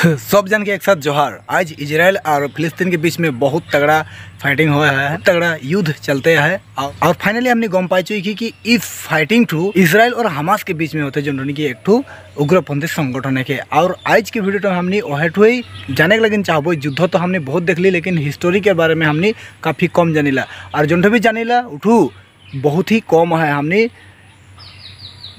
सब जन के एक साथ जोहार। आज इजराइल और फिलिस्तीन के बीच में बहुत तगड़ा फाइटिंग हुआ है, तगड़ा युद्ध चलते हैं और फाइनली हमने गम पाई चुकी कि इस फाइटिंग टू इजराइल और हमास के बीच में होते जो कि एक ठू उग्रपंथी संगठन है के। और आज की वीडियो में हमने वही जाने के लगे चाहबो। युद्ध तो हमने बहुत देख ली, लेकिन हिस्टोरी के बारे में हमने काफ़ी कम जानीला और जो भी जानीला उठू बहुत ही कम है। हमने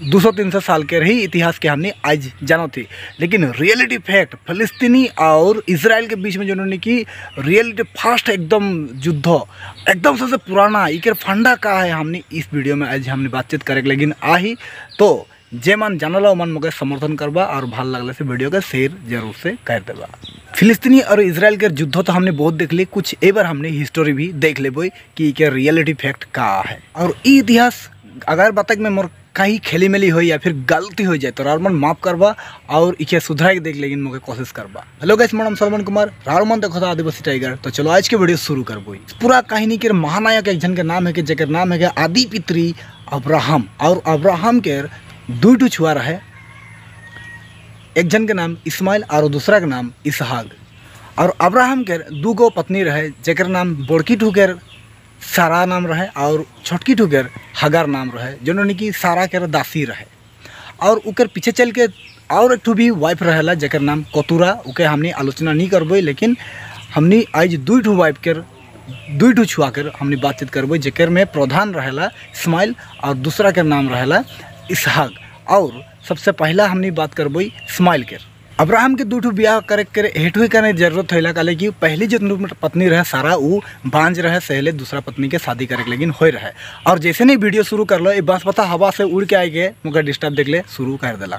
200-300 साल के रही इतिहास के हमने आज जाना थी, लेकिन रियलिटी फैक्ट फिलिस्तीनी और इजराइल के बीच में जो कि रियलिटी फास्ट एकदम युद्ध एकदम सबसे पुराना एक फंडा का है। हमने इस वीडियो में आज हमने बातचीत करे, लेकिन आही तो जे मन जानला मन मगे समर्थन करबा और भल लगले से वीडियो का शेयर जरूर से कर देबा। फिलिस्तीनी और इजराइल के युद्ध तो हमने बहुत देख ली, कुछ एक बार हमने हिस्टोरी भी देख लेबो कि रियलिटी फैक्ट का है। और इतिहास अगर बताक में मोर कहीं खेली मेली हो या फिर गलती हो जाए तो रारमन माफ करबा और इके सुधार के देख लेकिन मुझे कोशिश करबा। हेलो गाइस, मैं सलमान कुमार, रारमन देखो था आदिवासी टाइगर। तो चलो आज के वीडियो शुरू करबो। पूरा कहानी के महानायक एक जन के नाम है कि जेकर नाम है आदि पितृ अब्राहम। और अब्राहम के दुईटू छुआ रहे, एक जन के नाम इस्माइल और दूसरा के नाम इसहाक। और अब्राहम के दूगो पत्नी रहे, जेकर नाम बड़की टू के सारा नाम रहे और छोटकी ठुकर हगार नाम रहे, जो कि सारा के दासी रहे। और उकर पीछे चल के और एक भी वाइफ रहेला जेकर नाम कतुरा। उके हमने आलोचना नहीं करबो, लेकिन हमने आज दुईठू वाइफ के दुईठू छुआ कर हमने बातचीत करबो, जेकर में प्रधान रहेला इस्माइल और दूसरा के नाम रहेला इसहाक। और सबसे पहला हमने बात करबो इस्माइल के। अब्राहम के दूठू ब्याह करे हेठू करने जरूरत होला, काले कि पहली जो पत्नी रहे सारा वो बांझ रहे, सहले दूसरा पत्नी के शादी करे लेकिन हो रहे। और जैसे नहीं वीडियो शुरू कर लो, ये बस पता हवा से उड़ के आएगे मुझे डिस्टर्ब देख ले शुरू कर देला।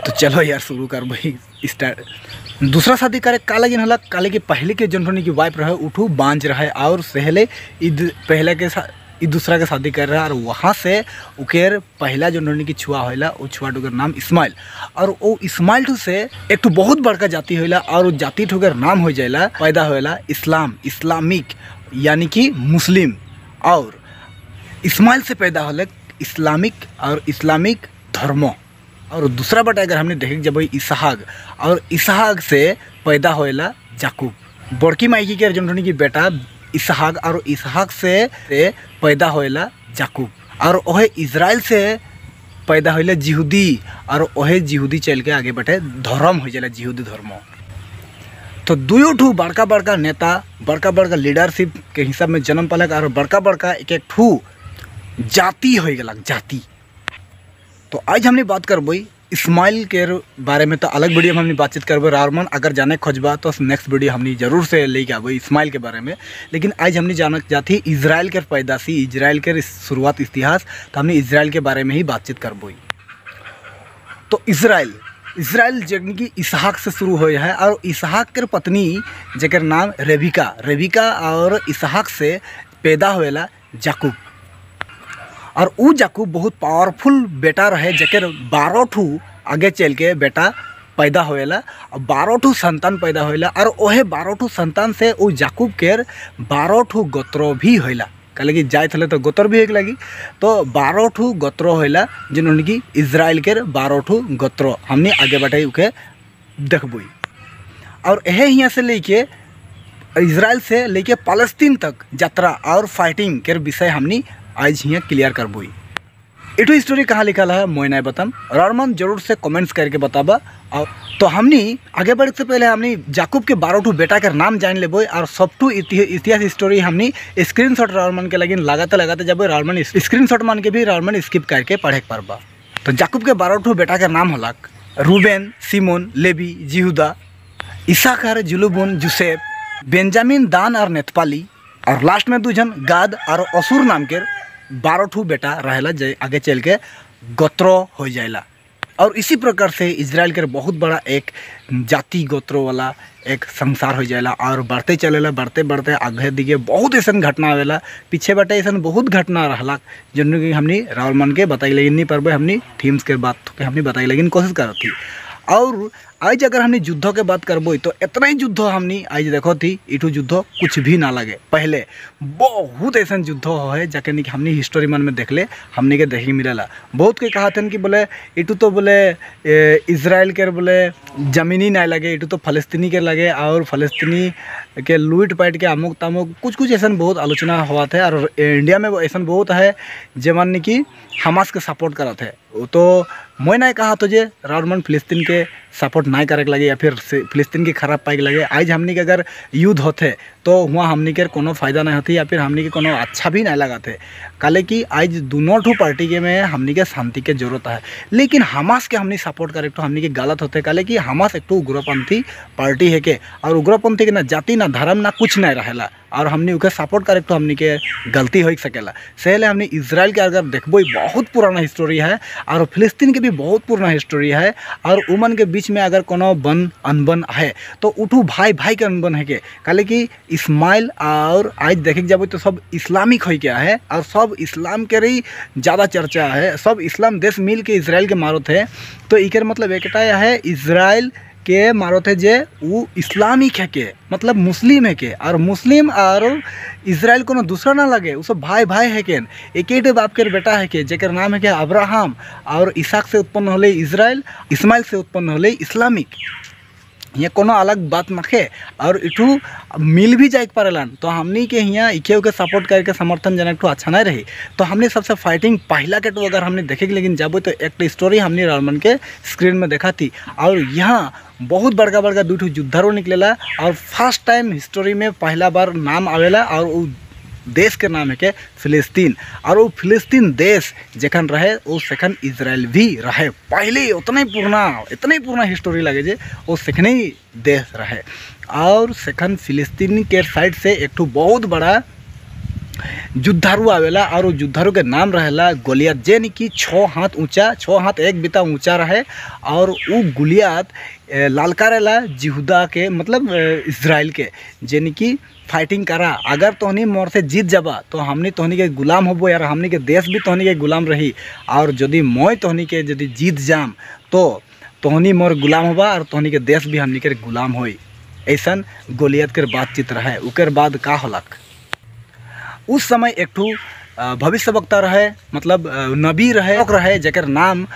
तो चलो यार शुरू कर भाई स्टार्ट। दूसरा शादी करे का लगिन होला, काले कि पहले के जो की वाइफ रहे उठू बांझ रहे और सहले पहले के दूसरा के शादी कर रहा। और वहाँ से उकेर पहला जो की छुआ होला वो छुआ टुकर नाम इस्माइल। और वो इस्माइल टू से एक तो बहुत बड़का जाति होला और वो जाति ठुकर नाम हो जाएला पैदा होला इस्लाम, इस्लामिक यानी कि मुस्लिम। और इस्माइल से पैदा होला इस्लामिक और इस्लामिक धर्म। और दूसरा बटा अगर हमने देखे जब इसहाक, और इसहाक से पैदा होला याकूब। बड़की माइकी के जो की बेटा इसहाक, और इसहाक से पैदा होला याकूब। और वह इजराइल से पैदा होला जिहुदी, और वह जिहुदी चल के आगे बैठे धर्म हो जाला जिहुदी धर्म। तो दुयो ठू बड़का बड़का नेता, बड़का बड़का लीडरशिप के हिसाब में जन्म पालक और बड़का बड़का एक एक ठू जाति हो गया जाति। तो आज हमने बात करबो इस्माइल के बारे में, तो अलग वीडियो में हमने बातचीत करबो। रारमन अगर जाने खोजबा तो नेक्स्ट वीडियो हमने जरूर से लेके आबो इस्माइल के बारे में। लेकिन आज हमने जाना जाती इजराइल के पैदाशी, इजराइल के शुरुआत इतिहास, तो हमने इजराइल के बारे में ही बातचीत करबो। तो इजराइल जो कि इसहाक से शुरू हो है, और इसहाक के पत्नी जेकर नाम रेबिका और इसहाक से पैदा होला याकूब। और वो याकूब बहुत पावरफुल बेटा रहे, जेकर 12 ठू आगे चल के बेटा पैदा होला और 12 ठू संतान पैदा होला। और वह 12 ठू संतान से वो याकूब के 12 ठू गोत्र भी होला, कहे कि जाए थे तो गोत्र भी एक लगी। तो 12 ठू गोत्र होला, जिन्होंने कि इजराइल के 12 ठू गोत्र हमने आगे बढ़ाई उके देखबो। और यह यहाँ से लेके इजराइल से लेके पालस्तीन तक यात्रा और फाइटिंग के विषय हमने आज यहाँ क्लियर करबो। एटू स्टोरी कहाँ लिखल है मैं नहीं बताम, रारमन जरूर से कमेंट्स करके बताबा। और तो हमने आगे बढ़ने से पहले हमने याकूब के 12 ठू बेटा के नाम जान लेबो। और सब ठू इतिहास स्टोरी हमने स्क्रीनशॉट रारमन के लगिन लगाते जब रारमन स्क्रीनशॉट मान के भी रारमन स्किप करके पढ़े पारबा। तो याकूब के 12 ठू बेटा के नाम होला रूबेन, सिमोन, लेवी, जिहुदा, इसाकार, जुलूबन, जोसेफ, बेंजामिन, दान और नेतपाली। और लास्ट में 2 जन गाद और असुर नाम के 12 ठू बेटा रहेला, जे आगे चल के गोत्र हो जाएला। और इसी प्रकार से इजराइल के बहुत बड़ा एक जाति गोत्र वाला एक संसार हो जाएला। और बढ़ते चलेला, बढ़ते आगे दिखे बहुत ऐसा घटना आवेला, पीछे बटे ऐसा बहुत घटना रहला, जिन कि हमने रावल मन के बताई लेकिन नहीं पर हमने थीम्स के बात के हमने बताई लेकिन कोशिश कर थी। और आज अगर हमने युद्ध के बात करबो तो इतना ही युद्ध हमने आज देखो थी इठू युद्ध कुछ भी ना लगे। पहले बहुत ऐसा युद्ध है जाके नहीं हमने हिस्टोरी मन में देख ले हमने के देखे मिलेला। बहुत के कहा थे कि बोले इटू तो बोले इजराइल के बोले ज़मीनी ना लगे, इटू तो फलस्तीनी के लगे और फलस्तीनी के लूट पाट के अमुक तमुक कुछ ऐसा बहुत आलोचना हुआ थे। और इंडिया में ऐसा बहुत है जमान कि हमास के सपोर्ट करा थे। तो मैं नहीं कहा तो जे राउरमन फिलिस्तीन के सपोर्ट नहीं करे लगे या फिर फिलिस्तीन की खराब पाई लगे। आज हमने के अगर युद्ध होते तो वहाँ हमने के कोनो फायदा नहीं होती या फिर हमने के कोनो अच्छा भी नहीं लगा थे। काले कि आज दोनों ठू पार्टी के में हमने के शांति के जरूरत है, लेकिन हमास के हमने सपोर्ट करे तो हमने के गलत होते। काले कि हमास एक उग्रपंथी पार्टी है के और उग्रपंथी के ना जाति ना धर्म ना कुछ नहीं रहेला और हमने उके सपोर्ट करे तो हमने के गलती हो सकेला। सहेले हमने इजराइल के अगर देखबो बहुत पुराना हिस्टोरी है और फिलिस्तीन के भी बहुत पुराना हिस्टोरी है और उमन के बीच में अगर कोनो बन अनबन है तो उठू भाई भाई के अनबन है के। काले कि इस्माइल और आज देखे जाबो तो सब इस्लामिक हो गया है और सब इस्लाम के रही ज़्यादा चर्चा है। सब इस्लाम देश मिल के इसराइल के मारो थे। तो इकर मतलब एक है इजराइल के मारो थे जे वो इस्लामिक है के मतलब मुस्लिम है के और मुस्लिम और इजराइल को दूसरा ना लगे वो सब भाई भाई है के एक ही बाप के बेटा है के जेकर नाम है के अब्राहम और इसहाक से उत्पन्न होले इजराइल, इस्माइल से उत्पन्न होले इस्लामिक। ये कोनो अलग बात नखे और इठू मिल भी जाए पारेलन तो हमनी के यहाँ इके के सपोर्ट करके समर्थन जन एक अच्छा नहीं रही। तो हमने सबसे फाइटिंग पहला के तो अगर हमने देखे लेकिन जब तो एक स्टोरी हमने रावण के स्क्रीन में देखा थी और यहाँ बहुत बड़का बड़का दू युद्धरों निकलेला और फर्स्ट टाइम हिस्टोरी में पहला बार नाम आवेला और वो देश के नाम है के फिलिस्तीन। और वो फिलिस्तीन देश जखन रहे वो सेखन इजराइल भी रहे। पहले उतना ही पुराना हिस्टोरी लगे जे वो सेखने ही देश रहे और सेखन फिलिस्तीन के साइड से एक तो बहुत बड़ा युद्धारू आवेला और वो युद्धारू के नाम रहेला गोलियत जे कि 6 हाथ ऊंचा 6 हाथ 1 बिता ऊंचा रहे। और वो गोलियत लालका रहेला यहूदा के मतलब इजराइल के जे कि फाइटिंग करा अगर तोहनी मोर से जीत जाबा तो हमनी तोहनी के गुलाम होबो यार हमनी के देश भी तोहनी के गुलाम रही और यदि मैं तोहनी के यदि जीत जाम तो तोहनी मोर गुलाम होबा और तोहनी के देश भी हमनी के गुलाम होई। ऐसन गोलियत के बातचीत रहे। उकर बाद का होलक उस समय एक ठू भविष्यवक्ता रहे मतलब नबी रहे जेकर नाम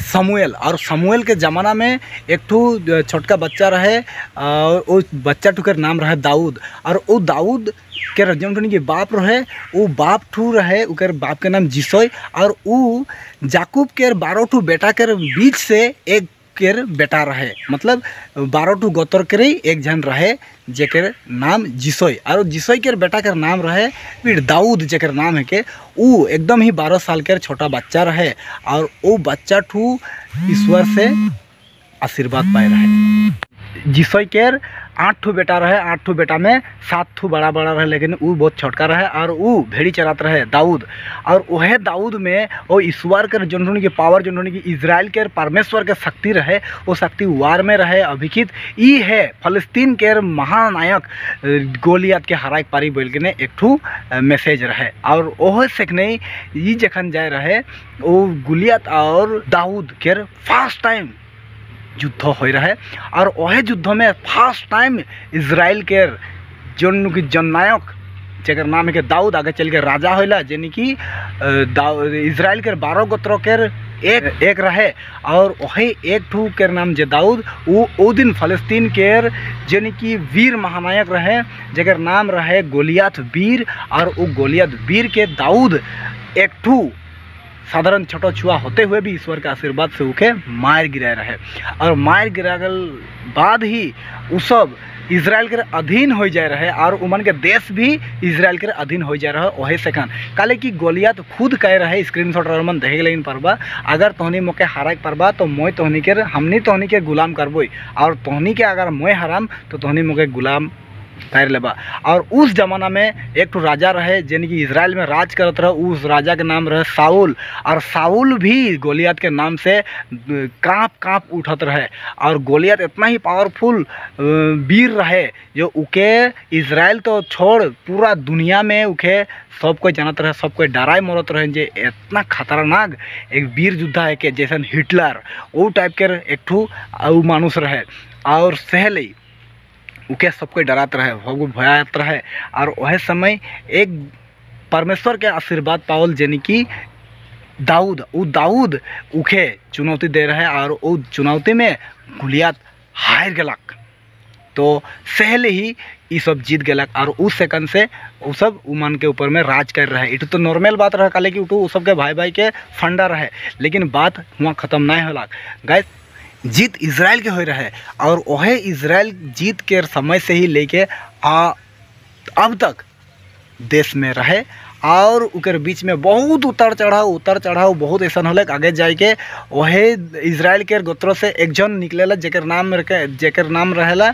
समूएल। और समूएल के ज़माना में एक ठू छोटका बच्चा रहे और वो बच्चा ठुकर नाम रहे दाऊद। और वो दाऊद के जौन के बाप रहे वो बाप ठू रहे उकर बाप के नाम जिसोय। और वो जाकूब के 12 ठू बेटा के बीच से एक केर बेटा रहे मतलब 12 ठू गोत्र के एक जन रहे जेकर नाम जिसोय। और जिसोय के बेटा के नाम रहे फिर दाऊद जेकर नाम है के वो एकदम ही 12 साल के छोटा बच्चा रहे और वो बच्चा ठू ईश्वर से आशीर्वाद पाए रहे। जिसोय के 8 ठू बेटा रहे, 8 ठू बेटा में 7 ठू बड़ा रहे लेकिन वो बहुत छोटका रहे और वो भेड़ी चरात रहे दाऊद। और वह दाऊद में वो ईश्वर के जोन की पावर जोन की इजराइल के परमेश्वर के शक्ति रहे वो शक्ति वार में रहे अभिखित ई है फलस्तीन के महानायक गोलियत के हराई पारी बोल के एक ठू मैसेज रहे। और वह सेखने ये जखन जाए रहे वो गोलियत और दाऊद के फर्स्ट टाइम युद्ध हो रहा है। और वह युद्ध में फर्स्ट टाइम इजराइल के जोन की जननायक जेकर नाम है कि दाऊद आगे चल के राजा होला यानी कि इजराइल के 12 गोत्रों के एक रहे। और वही एक ठू के नाम जे दाऊद वो दिन फलस्तीन के यानी कि वीर महानायक रहे जेकर नाम रहे गोलियत वीर। और वो गोलियत वीर के दाऊद एक ठू साधारण छोटा छुआ होते हुए भी ईश्वर के आशीर्वाद से उके मार गिराए रहे। और मार गिरागल बाद ही वो सब इजराइल के अधीन हो जाए रहे और उमन के देश भी इजराइल के अधीन हो जाए रहे। वही सेकंड काले कि गोलियत खुद कह रहे स्क्रीनशॉट मन देखे लेकिन परबा अगर तोहनी मोके हराए परबा तो मैं हमनी तोहनी के गुलाम करबोई और तोहनी के अगर मैं हराम तो तोहनी मोके गुलाम कर लेबा। और उस जमाना में एक तो राजा रहे जिन की इजराइल में राज करत रहे, उस राजा के नाम रहे साउल। और साउल भी गोलियत के नाम से काँप काँप उठत रहे। और गोलियत इतना ही पावरफुल वीर रहे जो उके इजराइल तो छोड़ पूरा दुनिया में उके सब कोई जानत रहे, सब कोई डराए मरत रहे जे इतना खतरनाक एक वीर योद्धा है के जैसे हिटलर वो टाइप के एक ठू मानुष रहे। और सहले उके सबको डरात रहे, सबको भयात रहे। और वह समय एक परमेश्वर के आशीर्वाद पावल यानी कि दाऊद उके चुनौती दे रहे। और वो चुनौती में गोलियत हार गलक, तो सहले ही ये सब जीत गलक। और उस सेकंड से वो सब उमन के ऊपर में राज कर रहे। इट तो नॉर्मल बात रहा काले कि वो सब के भाई के फंडा रहे, लेकिन बात हुआ ख़त्म नहीं होला गाइस। जीत इजराइल के हो रहे और वह इजराइल जीत के समय से ही लेके अब तक देश में रहे। और उकर बीच में बहुत उतर चढ़ाव बहुत ऐसा होल आगे जाके वह इजराइल के गोत्र से एक जन निकलेला जेकर नाम रहेला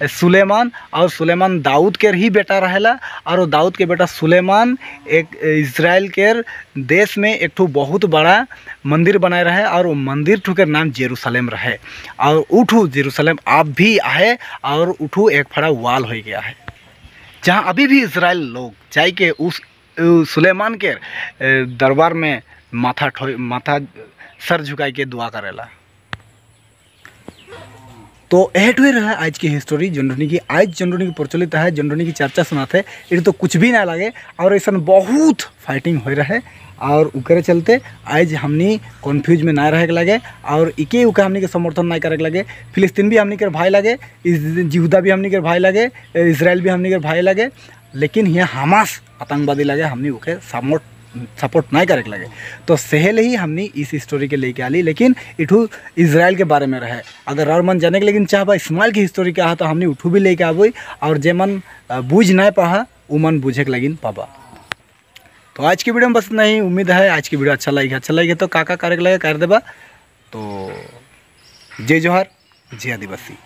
सुलेमान। और सुलेमान दाऊद के ही बेटा रहेला। और दाऊद के बेटा सुलेमान एक इजराइल के देश में एक ठो बहुत बड़ा मंदिर बनाए रहे। और वो मंदिर ठू के नाम जेरूशलेम रहे। और उठू जेरूशलेम आप भी आए और उठू एक फड़ा वाल हो गया है, जहाँ अभी भी इजराइल लोग जाए के उस सुलेमान के दरबार में माथा सर झुकाई के दुआ करेला। तो यह रहा आज की हिस्टोरी जनरनी की आज जनरनी की प्रचलित है, जनरनी की चर्चा सुनाते ये तो कुछ भी ना लगे। और ऐसा बहुत फाइटिंग हो रहा है और उकरे चलते आज हमनी कन्फ्यूज में ना रहे के लगे। और इके उका हमनी के समर्थन ना करे के लगे। फिलिस्तीन भी हमनी के भाई लगे, यहूदा भी हमनी के भाई लगे, इजराइल भी हमनी के भाई लगे, लेकिन यहाँ हमास आतंकवादी लगे हमनी उके सपोर्ट नहीं करे के लगे। तो सहल ही हमनी इस स्टोरी के लेके आली, लेकिन इठू इजराइल के बारे में रहे। अगर और मन जाने के लेकिन चाहबा इस्माइल की हिस्टोरी क्या है तो हमनी उठू भी लेके आबी। और जे मन बूझ नहीं पा वो मन बूझे के लगिन पाबा। तो आज की वीडियो में बस नहीं, उम्मीद है आज की वीडियो अच्छा लगे तो काका करे के लगे कर देबा। तो जय जोहार, जय आदिवासी।